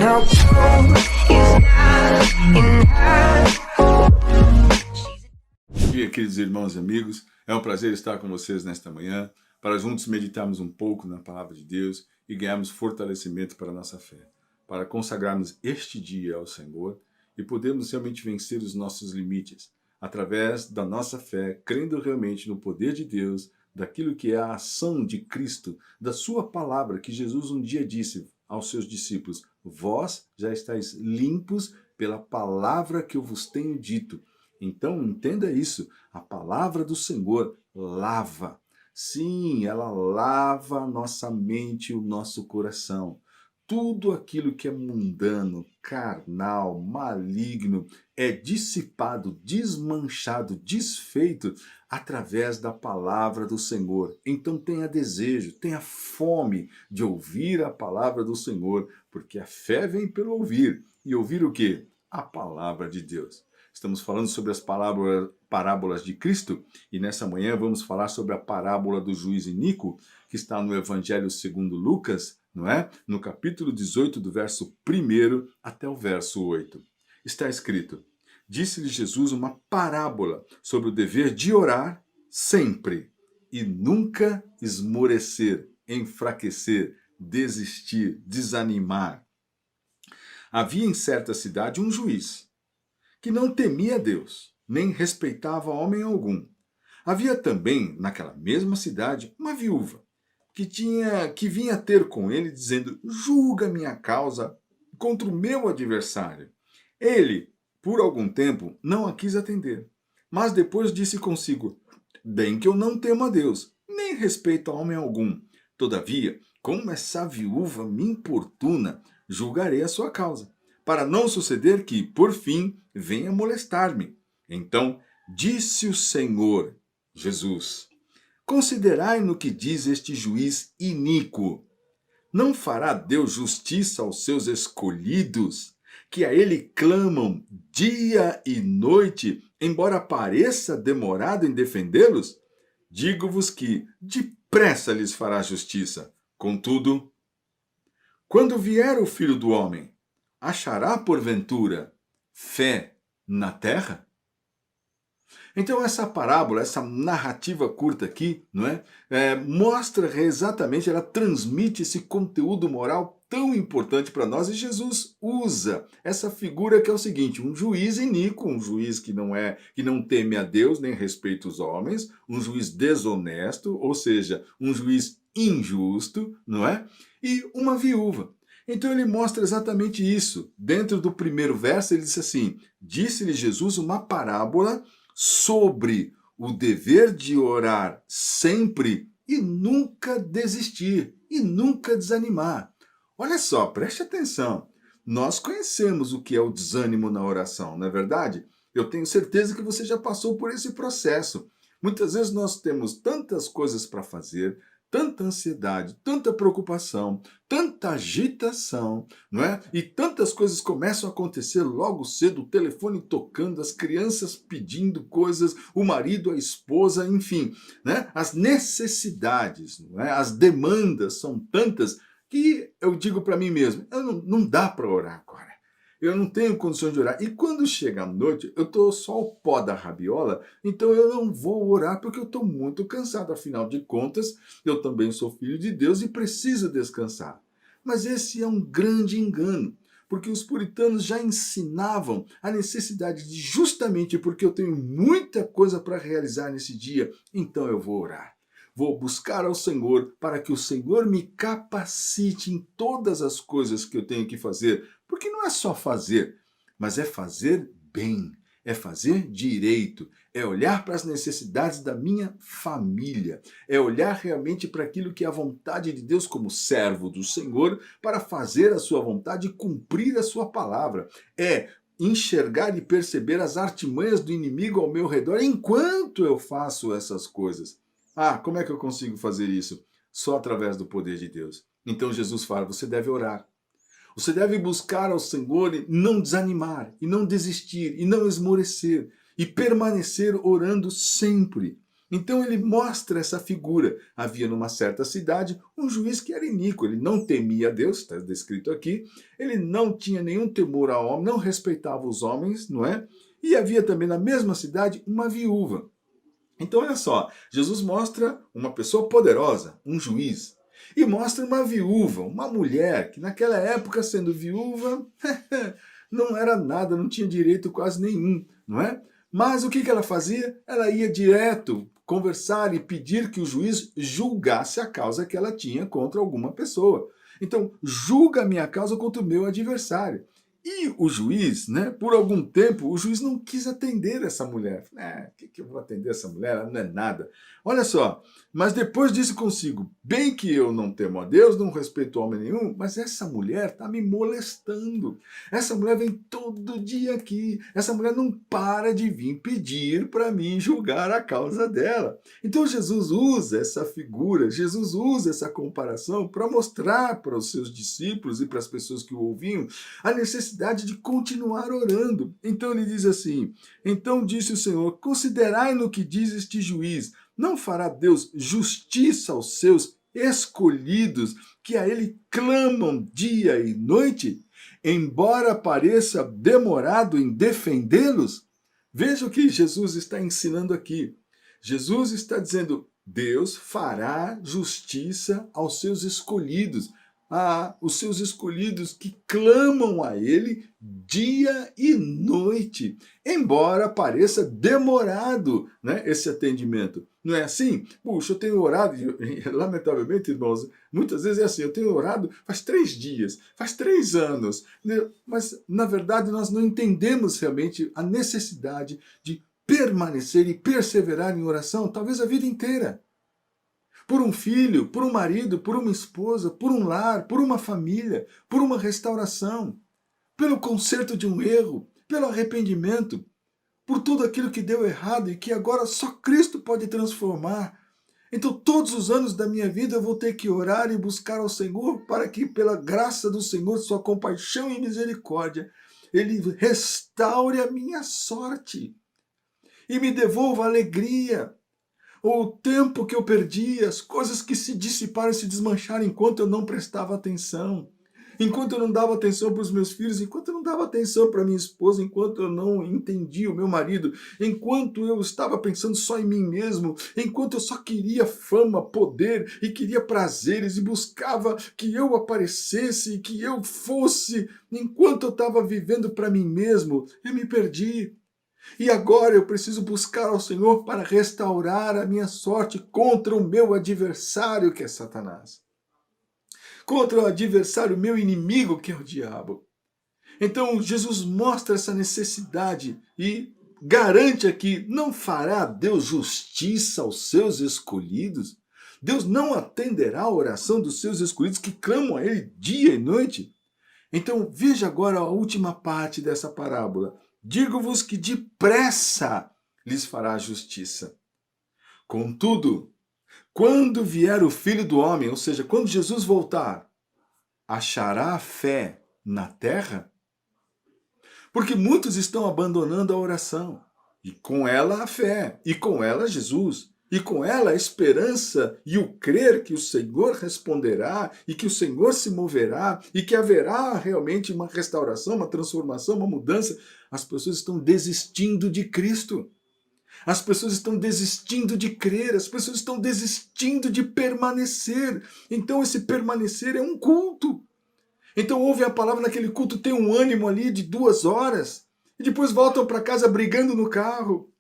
Now blue is not enough. Bom dia, queridos irmãos e amigos. É um prazer estar com vocês nesta manhã, para juntos meditarmos um pouco na palavra de Deus e ganharmos fortalecimento para a nossa fé, para consagrarmos este dia ao Senhor e podermos realmente vencer os nossos limites, através da nossa fé, crendo realmente no poder de Deus, daquilo que é a ação de Cristo, da sua palavra, que Jesus um dia disse aos seus discípulos: vós já estáis limpos pela palavra que eu vos tenho dito. Então, entenda isso, a palavra do Senhor lava. Sim, ela lava a nossa mente e o nosso coração. Tudo aquilo que é mundano, carnal, maligno, é dissipado, desmanchado, desfeito através da palavra do Senhor. Então tenha desejo, tenha fome de ouvir a palavra do Senhor, porque a fé vem pelo ouvir. E ouvir o quê? A palavra de Deus. Estamos falando sobre as parábolas de Cristo e nessa manhã vamos falar sobre a parábola do juiz iníquo, que está no Evangelho segundo Lucas, não é? No capítulo 18, do verso 1 até o verso 8. Está escrito: disse-lhe Jesus uma parábola sobre o dever de orar sempre e nunca esmorecer, enfraquecer, desistir, desanimar. Havia em certa cidade um juiz que não temia Deus, nem respeitava homem algum. Havia também, naquela mesma cidade, uma viúva, que vinha ter com ele, dizendo: julga minha causa contra o meu adversário. Ele, por algum tempo, não a quis atender, mas depois disse consigo: bem que eu não temo a Deus, nem respeito a homem algum. Todavia, como essa viúva me importuna, julgarei a sua causa, para não suceder que, por fim, venha molestar-me. Então disse o Senhor, Jesus: considerai no que diz este juiz iníquo. Não fará Deus justiça aos seus escolhidos, que a ele clamam dia e noite, embora pareça demorado em defendê-los? Digo-vos que depressa lhes fará justiça. Contudo, quando vier o Filho do Homem, achará porventura fé na terra? Então essa parábola, essa narrativa curta aqui, não é? Mostra exatamente, ela transmite esse conteúdo moral tão importante para nós, e Jesus usa essa figura que é o seguinte: um juiz iníquo, um juiz que não teme a Deus nem respeita os homens, um juiz desonesto, ou seja, um juiz injusto, não é? E uma viúva. Então ele mostra exatamente isso. Dentro do primeiro verso ele disse assim: disse-lhe Jesus uma parábola sobre o dever de orar sempre e nunca desistir, e nunca desanimar. Olha só, preste atenção. Nós conhecemos o que é o desânimo na oração, não é verdade? Eu tenho certeza que você já passou por esse processo. Muitas vezes nós temos tantas coisas para fazer, tanta ansiedade, tanta preocupação, tanta agitação, não é? E tantas coisas começam a acontecer logo cedo, o telefone tocando, as crianças pedindo coisas, o marido, a esposa, enfim, né? As necessidades, não é? As demandas são tantas que eu digo para mim mesmo: não dá para orar agora. Eu não tenho condições de orar. E quando chega a noite, eu estou só o pó da rabiola, então eu não vou orar porque eu estou muito cansado. Afinal de contas, eu também sou filho de Deus e preciso descansar. Mas esse é um grande engano, porque os puritanos já ensinavam a necessidade de, justamente porque eu tenho muita coisa para realizar nesse dia, então eu vou orar. Vou buscar ao Senhor para que o Senhor me capacite em todas as coisas que eu tenho que fazer. Porque não é só fazer, mas é fazer bem, é fazer direito, é olhar para as necessidades da minha família, é olhar realmente para aquilo que é a vontade de Deus como servo do Senhor, para fazer a sua vontade e cumprir a sua palavra. É enxergar e perceber as artimanhas do inimigo ao meu redor enquanto eu faço essas coisas. Ah, como é que eu consigo fazer isso? Só através do poder de Deus. Então Jesus fala: você deve orar. Você deve buscar ao Senhor e não desanimar, e não desistir, e não esmorecer, e permanecer orando sempre. Então ele mostra essa figura. Havia numa certa cidade um juiz que era iníquo, ele não temia Deus, está descrito aqui, ele não tinha nenhum temor ao homem, não respeitava os homens, não é? E havia também na mesma cidade uma viúva. Então olha só, Jesus mostra uma pessoa poderosa, um juiz, e mostra uma viúva, uma mulher, que naquela época, sendo viúva, não era nada, não tinha direito quase nenhum, não é? Mas o que ela fazia? Ela ia direto conversar e pedir que o juiz julgasse a causa que ela tinha contra alguma pessoa. Então, julga a minha causa contra o meu adversário. E o juiz, né, por algum tempo, o juiz não quis atender essa mulher. Que eu vou atender essa mulher? Ela não é nada. Olha só, mas depois disse consigo, bem que eu não temo a Deus, não respeito homem nenhum, mas essa mulher está me molestando. Essa mulher vem todo dia aqui. Essa mulher não para de vir pedir para mim julgar a causa dela. Então Jesus usa essa figura, Jesus usa essa comparação para mostrar para os seus discípulos e para as pessoas que o ouviam a necessidade de continuar orando. Então ele diz assim, então disse o Senhor, considerai no que diz este juiz, não fará Deus justiça aos seus escolhidos, que a ele clamam dia e noite, embora pareça demorado em defendê-los? Veja o que Jesus está ensinando aqui. Jesus está dizendo, Deus fará justiça aos seus escolhidos, os seus escolhidos que clamam a ele dia e noite, embora pareça demorado, né, esse atendimento. Não é assim? Puxa, eu tenho orado, e, lamentavelmente, irmãos, muitas vezes é assim, eu tenho orado faz 3 dias, faz 3 anos, né? Mas, na verdade, nós não entendemos realmente a necessidade de permanecer e perseverar em oração, talvez a vida inteira. Por um filho, por um marido, por uma esposa, por um lar, por uma família, por uma restauração, pelo conserto de um erro, pelo arrependimento, por tudo aquilo que deu errado e que agora só Cristo pode transformar. Então todos os anos da minha vida eu vou ter que orar e buscar ao Senhor para que pela graça do Senhor, sua compaixão e misericórdia, Ele restaure a minha sorte e me devolva a alegria, o tempo que eu perdi, as coisas que se dissiparam e se desmancharam enquanto eu não prestava atenção, enquanto eu não dava atenção para os meus filhos, enquanto eu não dava atenção para minha esposa, enquanto eu não entendia o meu marido, enquanto eu estava pensando só em mim mesmo, enquanto eu só queria fama, poder e queria prazeres e buscava que eu aparecesse, que eu fosse, enquanto eu estava vivendo para mim mesmo, eu me perdi. E agora eu preciso buscar ao Senhor para restaurar a minha sorte contra o meu adversário, que é Satanás. Contra o adversário, meu inimigo, que é o diabo. Então Jesus mostra essa necessidade e garante aqui, não fará Deus justiça aos seus escolhidos? Deus não atenderá a oração dos seus escolhidos que clamam a Ele dia e noite? Então veja agora a última parte dessa parábola. Digo-vos que depressa lhes fará justiça. Contudo, quando vier o Filho do Homem, ou seja, quando Jesus voltar, achará fé na terra? Porque muitos estão abandonando a oração, e com ela a fé, e com ela Jesus, e com ela a esperança e o crer que o Senhor responderá, e que o Senhor se moverá, e que haverá realmente uma restauração, uma transformação, uma mudança. As pessoas estão desistindo de Cristo. As pessoas estão desistindo de crer, as pessoas estão desistindo de permanecer. Então esse permanecer é um culto. Então ouvem a palavra naquele culto, tem um ânimo ali de 2 horas, e depois voltam para casa brigando no carro.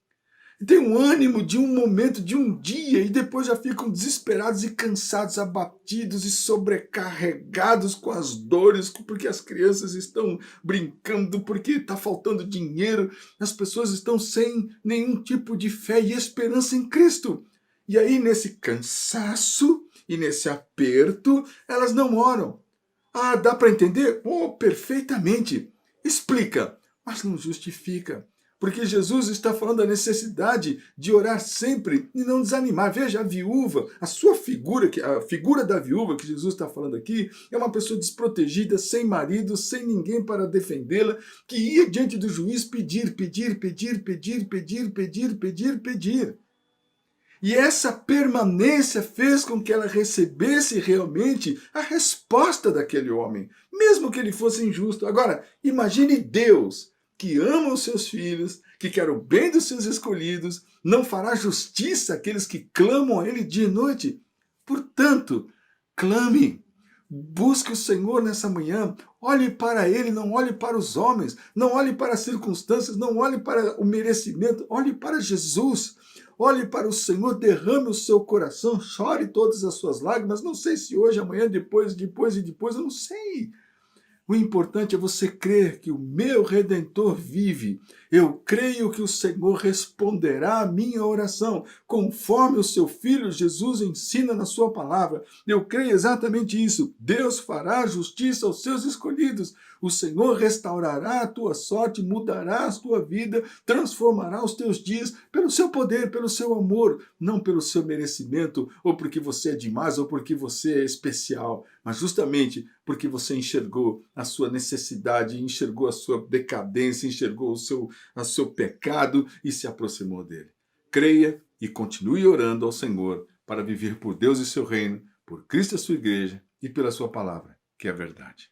Tem um ânimo de um momento, de um dia, e depois já ficam desesperados e cansados, abatidos e sobrecarregados com as dores, porque as crianças estão brincando, porque está faltando dinheiro, as pessoas estão sem nenhum tipo de fé e esperança em Cristo. E aí, nesse cansaço e nesse aperto, elas não oram. Dá para entender? Perfeitamente. Explica, mas não justifica. Porque Jesus está falando da necessidade de orar sempre e não desanimar. Veja, a viúva, a figura da viúva que Jesus está falando aqui, é uma pessoa desprotegida, sem marido, sem ninguém para defendê-la, que ia diante do juiz pedir. E essa permanência fez com que ela recebesse realmente a resposta daquele homem, mesmo que ele fosse injusto. Agora, imagine Deus, que ama os seus filhos, que quer o bem dos seus escolhidos, não fará justiça àqueles que clamam a Ele dia e noite. Portanto, clame, busque o Senhor nessa manhã, olhe para Ele, não olhe para os homens, não olhe para as circunstâncias, não olhe para o merecimento, olhe para Jesus. Olhe para o Senhor, derrame o seu coração, chore todas as suas lágrimas. Não sei se hoje, amanhã, depois, eu não sei. O importante é você crer que o meu Redentor vive. Eu creio que o Senhor responderá à minha oração, conforme o seu Filho Jesus ensina na sua palavra. Eu creio exatamente isso. Deus fará justiça aos seus escolhidos. O Senhor restaurará a tua sorte, mudará a tua vida, transformará os teus dias pelo seu poder, pelo seu amor, não pelo seu merecimento, ou porque você é demais, ou porque você é especial, mas justamente porque você enxergou a sua necessidade, enxergou a sua decadência, enxergou o seu pecado e se aproximou dele. Creia e continue orando ao Senhor para viver por Deus e seu reino, por Cristo e a sua igreja e pela sua palavra, que é a verdade.